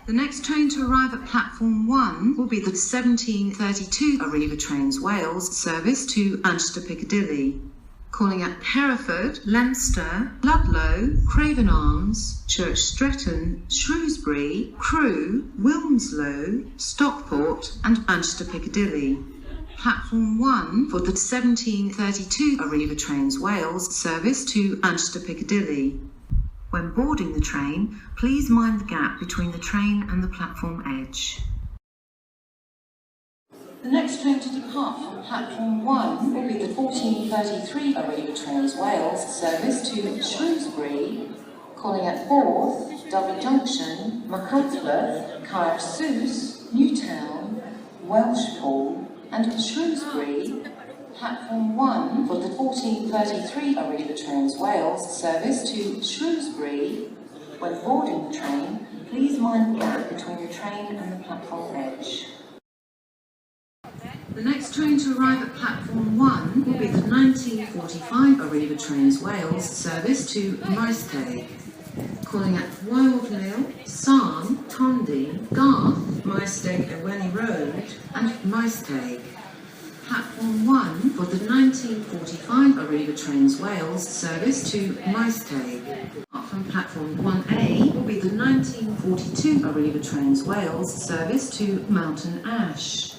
The next train to arrive at platform 1 will be the 1732 Arriva Trains Wales service to Manchester Piccadilly, calling at Hereford, Leominster, Ludlow, Craven Arms, Church Stretton, Shrewsbury, Crewe, Wilmslow, Stockport and Manchester Piccadilly. Platform 1 for the 1732 Arriva Trains Wales service to Manchester Piccadilly. When boarding the train, please mind the gap between the train and the platform edge. The next train to depart from platform 1 will be the 1433 Arriva Trains Wales service to Shrewsbury, calling at Borth, Derby Junction, Macclesfield, Caersus, Newtown, Welshpool and Shrewsbury. Platform 1 for the 1433 Arriva Trains Wales service to Shrewsbury. When boarding the train, please mind the gap between the train and the platform edge. The next train to arrive at platform 1 will be the 1945 Arriva Trains Wales service to Maesteg, calling at Wildmill, Sarn, Tondy, Garth, Maesteg Ewenny Road and Maesteg. Platform 1 for the 1945 Arriva Trains Wales service to Maesteg. From platform 1A will be the 1942 Arriva Trains Wales service to Mountain Ash,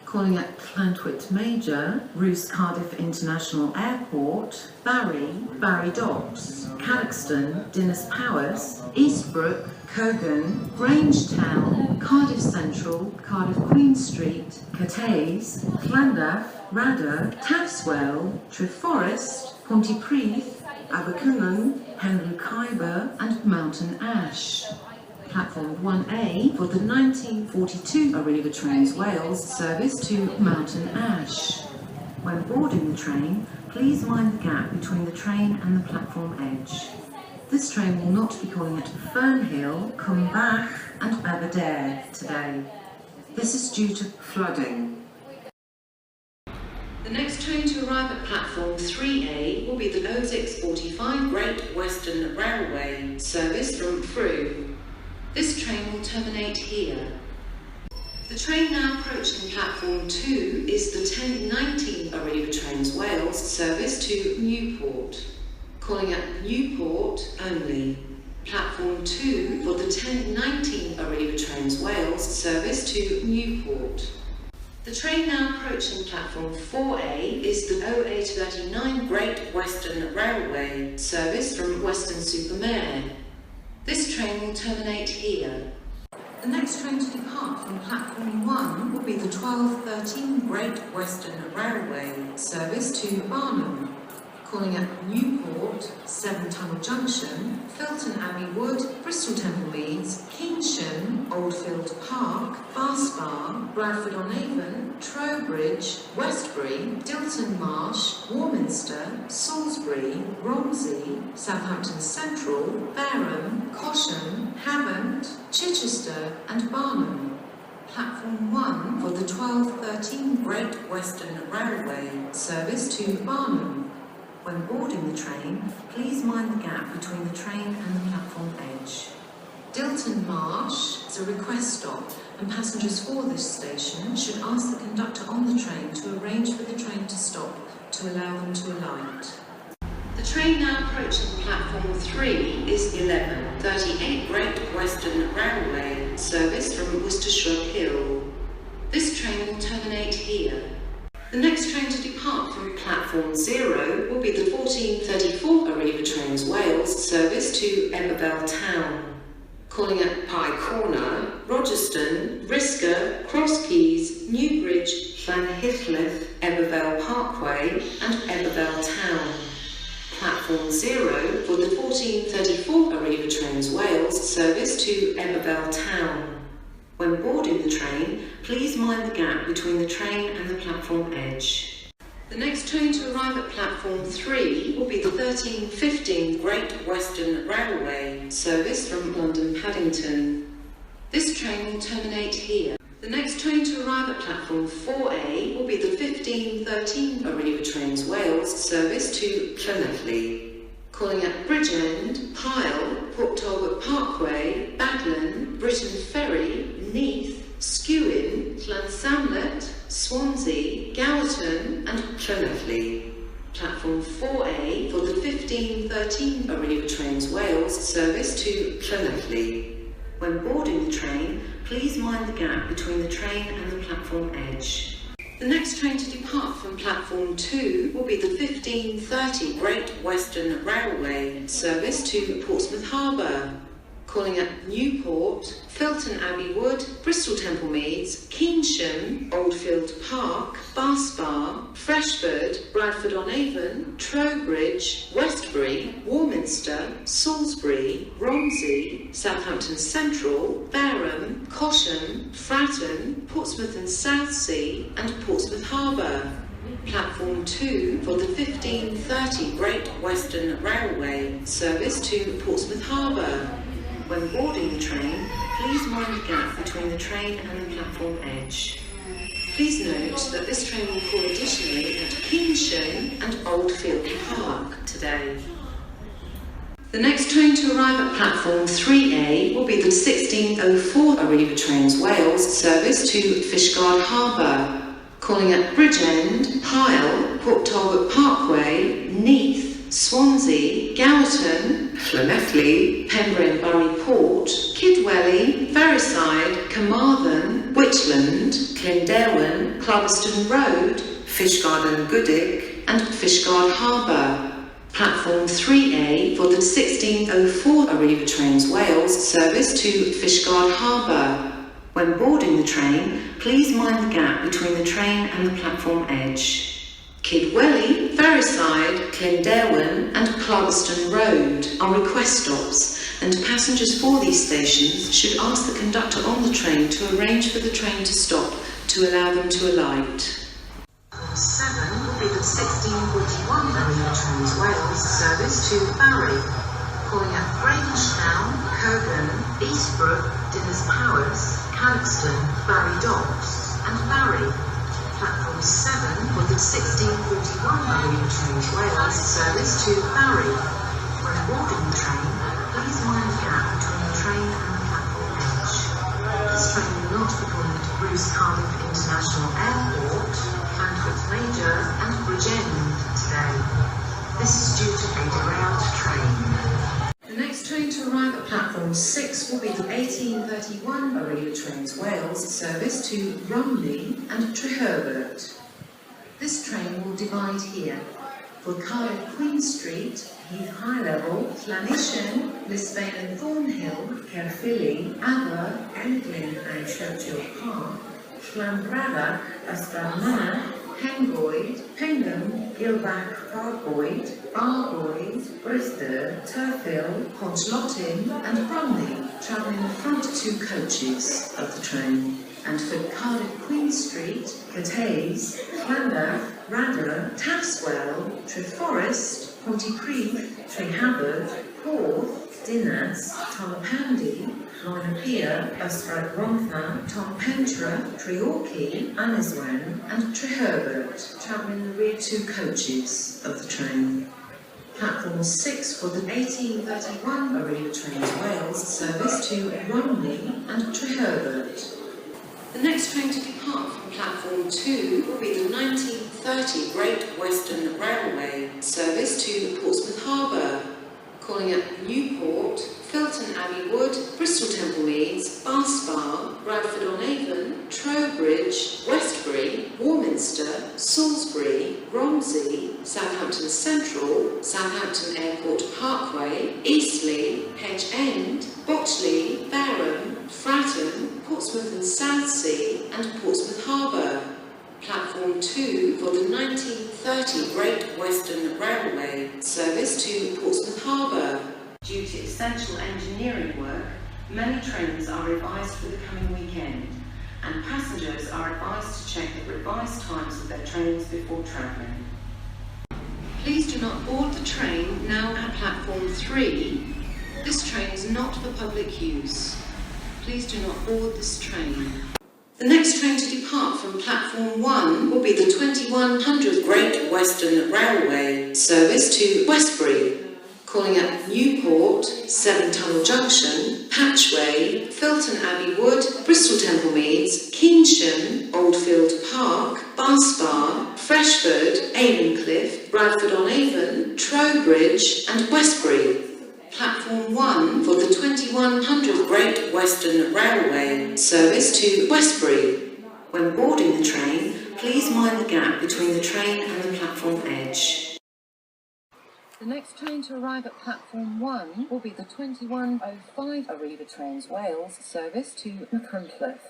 calling at Llantwit Major, Ruth Cardiff International Airport, Barry Docks, Cadoxton, Dinas Powys, Eastbrook, Cogan, Grangetown, Cardiff Central, Cardiff Queen Street, Cateys, Llandaff, Rada, Tafswell, Treforest, Pontypridd, Abercynon, Henry Khyber and Mountain Ash. Platform 1A for the 1942 Arriva Trains Wales service to Mountain Ash. When boarding the train, please mind the gap between the train and the platform edge. This train will not be calling at Fernhill, Cumbach and Aberdare today. This is due to flooding. The next train to arrive at platform 3A will be the 0645 Great Western Railway service from Crewe. This train will terminate here. The train now approaching platform 2 is the 1019 Arriva Trains Wales service to Newport, calling at Newport only. Platform 2 for the 1019 Arriva Trains Wales service to Newport. The train now approaching platform 4A is the 0839 Great Western Railway service from Weston-super-Mare. This train will terminate here. The next train to depart from platform 1 will be the 1213 Great Western Railway service to Barnham, calling at Newport, Seven Tunnel Junction, Filton Abbey Wood, Bristol Temple Meads, Keynsham, Oldfield Park, Barspar, Bradford-on-Avon, Trowbridge, Westbury, Dilton Marsh, Warminster, Salisbury, Romsey, Southampton Central, Fareham, Cosham, Havant, Chichester and Barnham. Platform 1 for the 1213 Great Western Railway service to Barnham. When boarding the train, please mind the gap between the train and the platform edge. Dilton Marsh is a request stop, and passengers for this station should ask the conductor on the train to arrange for the train to stop to allow them to alight. The train now approaching platform 3 is 1138 Great Western Railway service from Worcestershire Hill. This train will terminate here. The next train to depart from platform 0 will be the 1434 Arriva Trains Wales service to Ebervale Town, calling at Pye Corner, Rogerston, Risca, Crosskeys, Newbridge, Llanhilleth, Ebervale Parkway and Ebervale Town. Platform 0 for the 1434 Arriva Trains Wales service to Ebervale Town. When boarding the train, please mind the gap between the train and the platform edge. The next train to arrive at platform 3 will be the 1315 Great Western Railway service from London Paddington. This train will terminate here. The next train to arrive at platform 4A will be the 1513 Arriva Trains Wales service to Llanelli, Calling at Bridgend, Pyle, Port Talbot Parkway, Baglan, Britton Ferry, Neath, Skewin, Llansamlet, Swansea, Gowerton and Llanelli. Platform 4A for the 1513 Arriva Trains Wales service to Llanelli. When boarding the train, please mind the gap between the train and the platform edge. The next train to depart from Platform 2 will be the 1530 Great Western Railway service to Portsmouth Harbour. Calling at Newport, Filton Abbey Wood, Bristol Temple Meads, Keynsham, Oldfield Park, Barspar, Freshford, Bradford-on-Avon, Trowbridge, Westbury, Warminster, Salisbury, Romsey, Southampton Central, Barham, Cosham, Fratton, Portsmouth and Southsea and Portsmouth Harbour. Platform 2 for the 1530 Great Western Railway service to Portsmouth Harbour. When boarding the train, please mind the gap between the train and the platform edge. Please note that this train will call additionally at Keynsham and Oldfield Park today. The next train to arrive at Platform 3A will be the 1604 Arriva Trains Wales service to Fishguard Harbour. Calling at Bridgend, Pyle, Port Talbot Parkway, Neath, Swansea, Gowerton, Llanelli, Pembrey and Barry Port, Kidwelly, Ferryside, Carmarthen, Whitland, Clynderwen, Clubberston Road, Fishguard and Goodwick and Fishguard Harbour. Platform 3A for the 1604 Arriva Trains Wales service to Fishguard Harbour. When boarding the train, please mind the gap between the train and the platform edge. Kidwelly, Ferryside, Clynderwen and Clubberston Road are request stops, and passengers for these stations should ask the conductor on the train to arrange for the train to stop to allow them to alight. 7 will be the 1641 Arriva Trains Wales service to Barry, calling at Grangestown, Cogan, Eastbrook, Dinners Powers, Caxton, Barry Docks and Barry. Platform 7 for the 1641 Arriva Trains Wales service to Barry. When boarding the train, please mind the gap between the train and the platform edge. This train will not be calling at Bruce Cardiff International Airport, Cantwith Major and Bridgend today. This is due to a derailed train. The next train to arrive at Platform 6 will be the 1831 Arriva Trains Wales service to Bromley and Treherbert. This train will divide here for Cardiff Queen Street, Heath High Level, Llanishen, Lisbane and Thornhill, Caerphilly, Aber, Elglin and Churchill Park, Llanbrada, Ystradman, Hengoed, Pengham, Gilbach, Barboyd, Barboyd, Brisbane, Turfill, Pontlottin and Bromley, travelling in the front two coaches of the train. And for Cardiff Queen Street, Cathays, Llandaff, Radder, Tafswell, Treforest, Pontypridd, Trehabad, Porth, Dinas, Tolpandy, Llanapia, Ysbryd Rontha, Tonpentra, Treorchy, Aniswen and Treherbert, travelling in the rear two coaches of the train. Platform 6 for the 1831 Arriva Trains Wales service to Bromley and Treherbert. The next train to depart from Platform 2 will be the 1930 Great Western Railway service to Portsmouth Harbour. Calling at Newport, Filton Abbey Wood, Bristol Temple Meads, Barspar, Bradford-on-Avon, Trowbridge, Westbury, Warminster, Salisbury, Romsey, Southampton Central, Southampton Airport Parkway, Eastleigh, Hedge End, Botchley, Barham, Fratton, Portsmouth and Southsea and Portsmouth Harbour. Platform 2 for the 1930 Great Western Railway service to Portsmouth Harbour. Due to essential engineering work, many trains are revised for the coming weekend, and passengers are advised to check the revised times of their trains before travelling. Please do not board the train now at Platform 3. This train is not for public use. Please do not board this train. The next train to depart from Platform 1 will be the 2100 Great Western Railway service to Westbury. Calling at Newport, Seven Tunnel Junction, Patchway, Filton Abbey Wood, Bristol Temple Meads, Keynsham, Oldfield Park, Barspar, Freshford, Avon Bradford on Avon, Trowbridge and Westbury. Platform 1 for the 2100 Great Western Railway service to Westbury. When boarding the train, please mind the gap between the train and the platform edge. The next train to arrive at platform 1 will be the 2105 Arriva Trains Wales service to Machynlleth.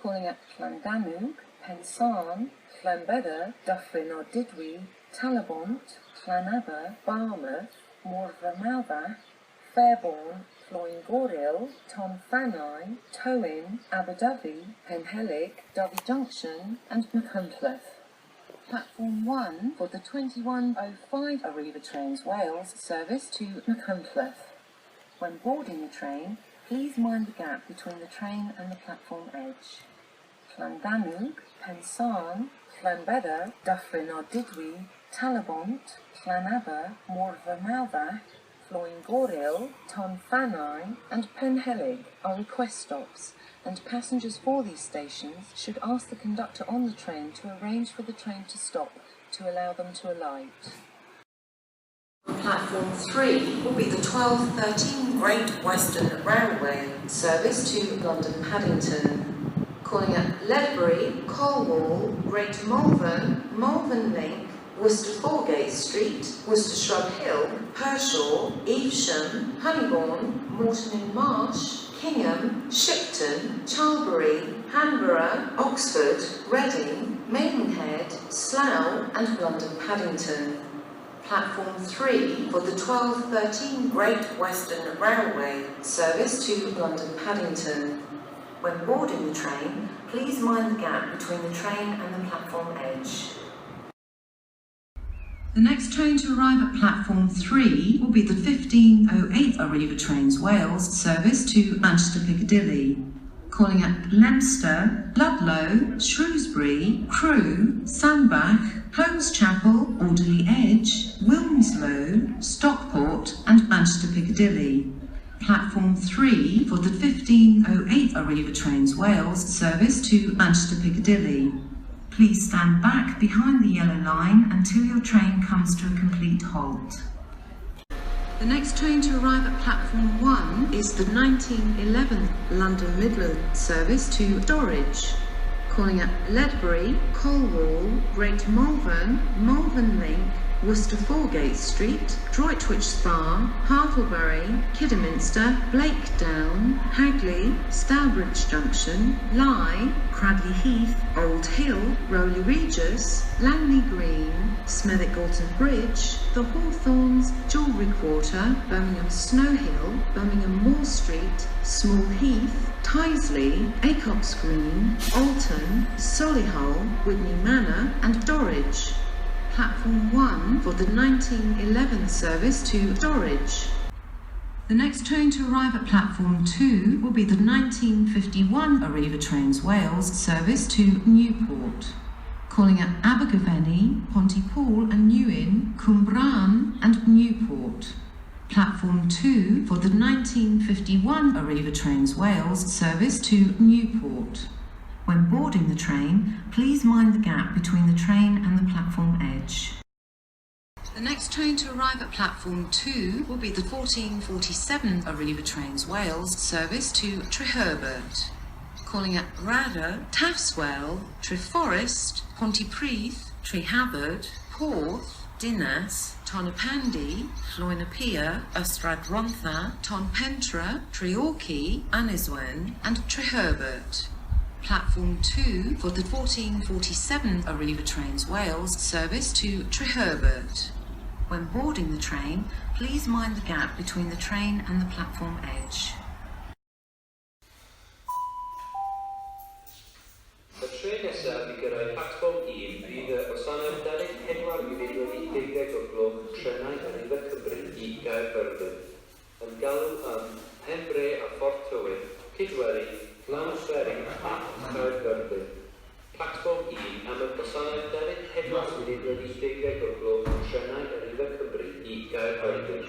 Calling at Llandanwg, Pensarn, Llanbedr, Dyffryn or Didwy, Talabont, Llanaba, Barmouth, Morfa Fairborn, Cloyne-Goril, Tonfanau, Towyn, Aberdyfi, Penhelig, Dyfi Junction and Machynlleth. Platform 1 for the 2105 Arriva Trains Wales service to Machynlleth. When boarding the train, please mind the gap between the train and the platform edge. Llandanwg, Pensarn, Llanbedr, Dyffryn or Didwy, Talabont, Llanaba, Morfa Cloyne-Goril, Tonfanau and Penhelig are request stops, and passengers for these stations should ask the conductor on the train to arrange for the train to stop to allow them to alight. Platform 3 will be the 1213 Great Western Railway service to London Paddington. Calling at Ledbury, Colwall, Great Malvern, Malvern Link, Worcester Foregate Street, Worcester Shrub Hill, Pershaw, Evesham, Honeybourne, Morton-in-Marsh, Kingham, Shipton, Charlbury, Hanborough, Oxford, Reading, Maidenhead, Slough and London Paddington. Platform 3 for the 1213 Great Western Railway service to London Paddington. When boarding the train, please mind the gap between the train and the platform edge. The next train to arrive at platform 3 will be the 1508 Arriva Trains Wales service to Manchester Piccadilly. Calling at Leicester, Ludlow, Shrewsbury, Crewe, Sandbach, Holmes Chapel, Alderley Edge, Wilmslow, Stockport and Manchester Piccadilly. Platform 3 for the 1508 Arriva Trains Wales service to Manchester Piccadilly. Please stand back behind the yellow line until your train comes to a complete halt. The next train to arrive at platform 1 is the 1911 London Midland service to Dorridge. Calling at Ledbury, Colwall, Great Malvern, Malvern Link, Worcester Foregate Street, Droitwich Spa, Hartlebury, Kidderminster, Blakedown, Hagley, Stourbridge Junction, Lye, Cradley Heath, Old Hill, Rowley Regis, Langley Green, Smethwick Galton Bridge, The Hawthorns, Jewellery Quarter, Birmingham Snow Hill, Birmingham Moor Street, Small Heath, Tyseley, Acox Green, Alton, Solihull, Whitney Manor and Dorridge. Platform 1 for the 1911 service to Dorridge. The next train to arrive at platform 2 will be the 1951 Arriva Trains Wales service to Newport. Calling at Abergavenny, Pontypool and Newin, Cwmbran and Newport. Platform 2 for the 1951 Arriva Trains Wales service to Newport. When boarding the train, please mind the gap between the train and the platform edge. The next train to arrive at platform 2 will be the 1447 Arriva Trains Wales service to Treherbert. Calling at Rada, Taftswell, Treforest, Pontypridd, Trehabod, Porth, Dinas, Tonapandi, Llwynapia, Ystrad Rhondda, Tonpentra, Treorchy, Aniswen and Treherbert. Platform 2 for the 1447 Arriva Trains Wales service to Treherbert. When boarding the train, please mind the gap between the train and the platform edge. Y trên nesaf i gyrraedd platform 1 bydd y gwasanaeth 24 munud wedi 12 o'r gloch trenau Arriva Cymru i Gaerfyrddin, yn galw am Henbre a Fort Tywyn, Cydweli, Llanysferi a Gaerfyrddin. Platform 1 am y gwasanaeth 24 munud wedi 12 o'r gloch trenau Arriva Arriva Cymru I Gaerfyrddin.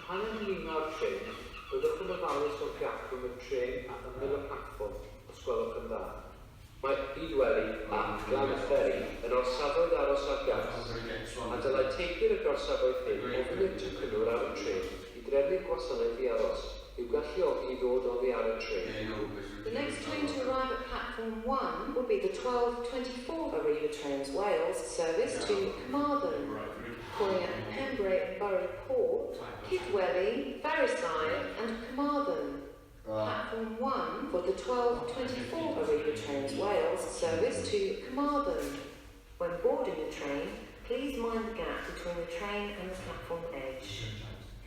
Pan ymlino'r tren, byddwch yn ofalus o'r gap rhwng y tren a ymyl y platfform, os gwelwch yn dda. Mae Bydweli a Glanferry yn orsafoedd aros ar gas, a dylai teithwyr y gorsafoedd hyn ofyn i'r tycynwr ar y tren I drefnu'r gwasanaeth I aros, yw galluogi I ddod oddi ar y tren. The next train to arrive at platform 1 will be the 12:24 Arriva Trains Wales service to Carmarthen, calling at Pembrey and Barry Port, Kidwelly, Ferryside and Carmarthen. Platform 1 for the 12:24 Arriva Trains Wales service to Carmarthen. When boarding the train, please mind the gap between the train and the platform edge.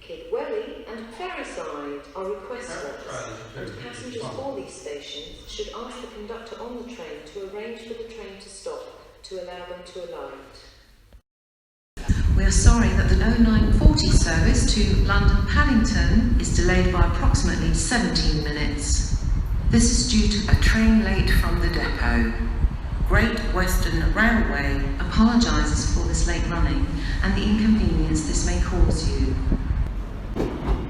Kidwelly and Ferryside are request stops, and passengers for these stations should ask the conductor on the train to arrange for the train to stop to allow them to alight. We are sorry that the 0940 service to London Paddington is delayed by approximately 17 minutes. This is due to a train late from the depot. Great Western Railway apologises for this late running and the inconvenience this may cause you.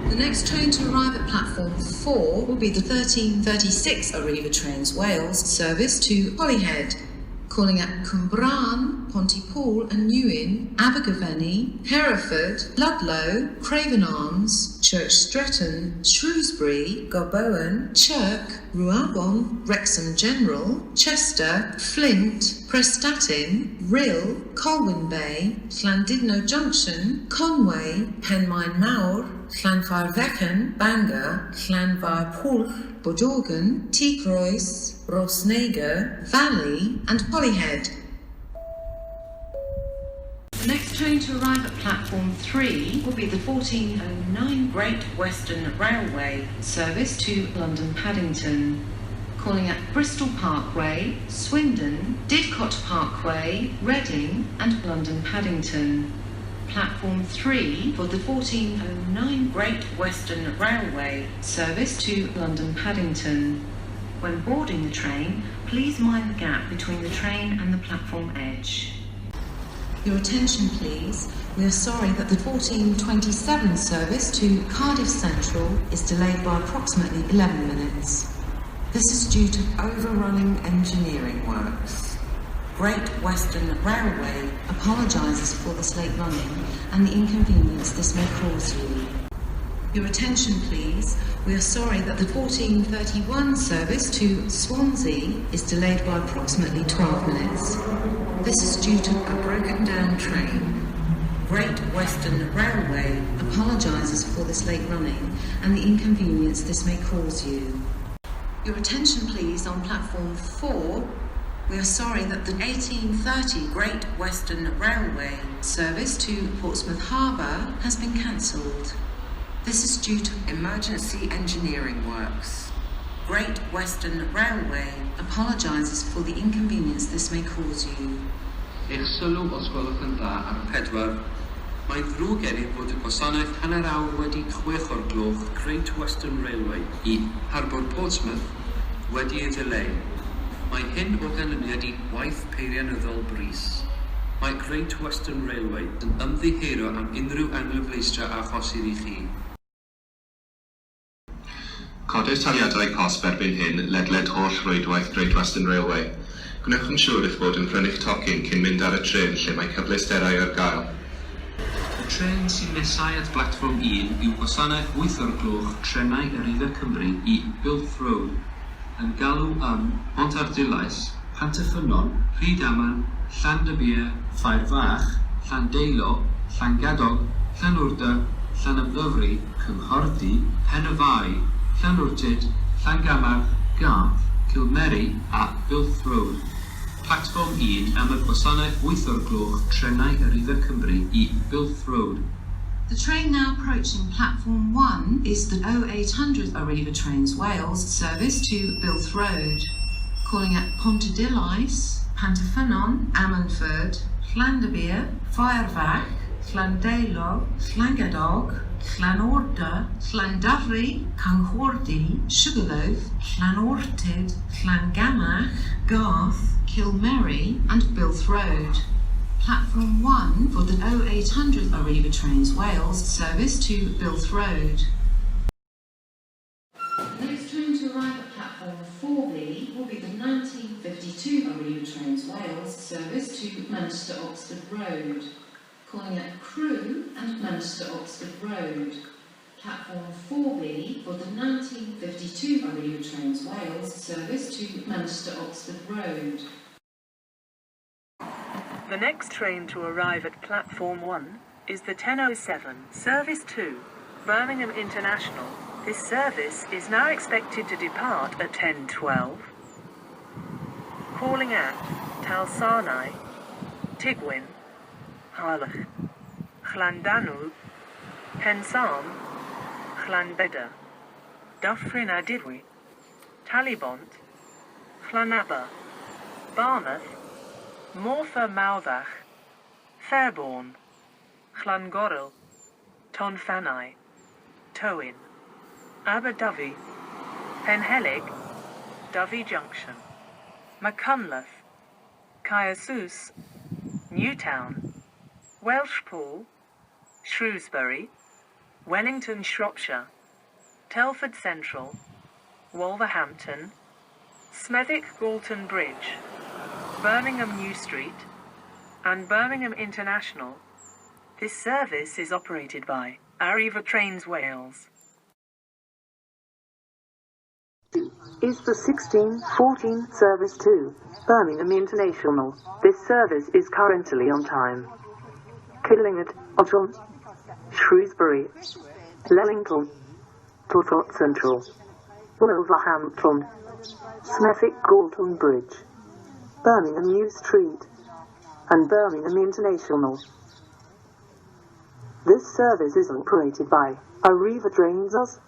The next train to arrive at platform 4 will be the 13:36 Arriva Trains Wales service to Holyhead, calling at Cwmbran, Pontypool and Newin, Abergavenny, Hereford, Ludlow, Craven Arms, Church Stretton, Shrewsbury, Gorbowen, Chirk, Rhuabon, Wrexham General, Chester, Flint, Prestatyn, Rhyl, Colwyn Bay, Llandudno Junction, Conway, Penmaen Mawr, Llanfairfechan, Bangor, Llanfairpwll, Bodorgan, T-Croes, Rosneger, Valley and Holyhead. The next train to arrive at platform 3 will be the 14:09 Great Western Railway service to London Paddington, calling at Bristol Parkway, Swindon, Didcot Parkway, Reading and London Paddington. Platform 3 for the 14:09 Great Western Railway service to London Paddington. When boarding the train, please mind the gap between the train and the platform edge. Your attention please. We are sorry that the 14:27 service to Cardiff Central is delayed by approximately 11 minutes. This is due to overrunning engineering works. Great Western Railway apologises for this late running and the inconvenience this may cause you. Your attention please. We are sorry that the 14:31 service to Swansea is delayed by approximately 12 minutes. This is due to a broken down train. Great Western Railway apologises for this late running and the inconvenience this may cause you. Your attention please on platform 4. We are sorry that the 18:30 Great Western Railway service to Portsmouth Harbour has been cancelled. This is due to emergency engineering works. Great Western Railway apologises for the inconvenience this may cause you. Eich sylw os gwelwch yn dda ar 4. Mae'n ddrwg gennyf bod y gwasanaeth hanner awr wedi 6 o'r gloch Great Western Railway I Harbwr Portsmouth wedi ei ddileu. Mae hyn o ganlyniad I waith peirianyddol brys. Mae Great Western Railway yn ymddiheuro am unrhyw anglyfleistra a phosib I chi. Codir taliadau cosb erbyn hyn ledled holl rwydwaith Great Western Railway. Gwnewch yn siŵr eich bod yn prynu'ch tocyn cyn mynd ar y tren lle mae cyfleusterau ar gael. Y tren sy'n nesau at platfform 1 yw gwasanaeth 8 o'r gloch trenau Arriva Cymru I Bilth Road, yn galw am Pontarddulais, Pantyffynon, Rhydaman, Llandybia, Fairfach, Llandeilo, Llangadog, Llanwrda, Llanymddyfri, Cynghordy, Penafai, Llanwrtyd, Llangamach, Garth, Kilmeri a Bilth Road. Platform 1 am y gwasanaeth 8 o'r gloch trenau Arriva Cymru I Bilth Road. The train now approaching platform 1 is the 0800 Arriva Trains Wales service to Bilth Road, calling at Pontarddulais, Pantyffynon, Ammanford, Llandybia, Fairfach, Llandeilo, Llangadog, Llanwrda, Llandyfri, Cynghordy, Sugarloaf, Llanwrtyd, Llangamach, Garth, Kilmeri and Bilth Road. platform 1 for the 0800 Arriva Trains Wales service to Bilth Road. The next train to arrive at platform 4B will be the 1952 Arriva Trains Wales service to Manchester Oxford Road, calling at Crewe and Manchester Oxford Road. Platform 4B for the 1952 Arriva Trains Wales service to Manchester Oxford Road. The next train to arrive at platform 1 is the 10:07 service to Birmingham International. This service is now expected to depart at 10:12. Calling at Talsanau, Tygwyn, Harlech, Llandanw, Pensarn, Llanbedr, Dyffryn a Didwy, Talibont, Llanaba, Barmouth, Morfa Mawddach, Fairborn, Llangorrel, Tonfanau, Towyn, Aberdyfi, Penhelig, Dyfi Junction, Machynlleth, Caersus, Newtown, Welshpool, Shrewsbury, Wellington, Shropshire, Telford Central, Wolverhampton, Smethwick Galton Bridge, Birmingham New Street, and Birmingham International. This service is operated by Arriva Trains Wales. Is the 1614 service to Birmingham International. This service is currently on time. Killington, Oldham, Shrewsbury, Leamington, Telford Central, Wolverhampton, Smethwick Galton Bridge, Birmingham New Street, and Birmingham International. This service is operated by Arriva Trains Wales.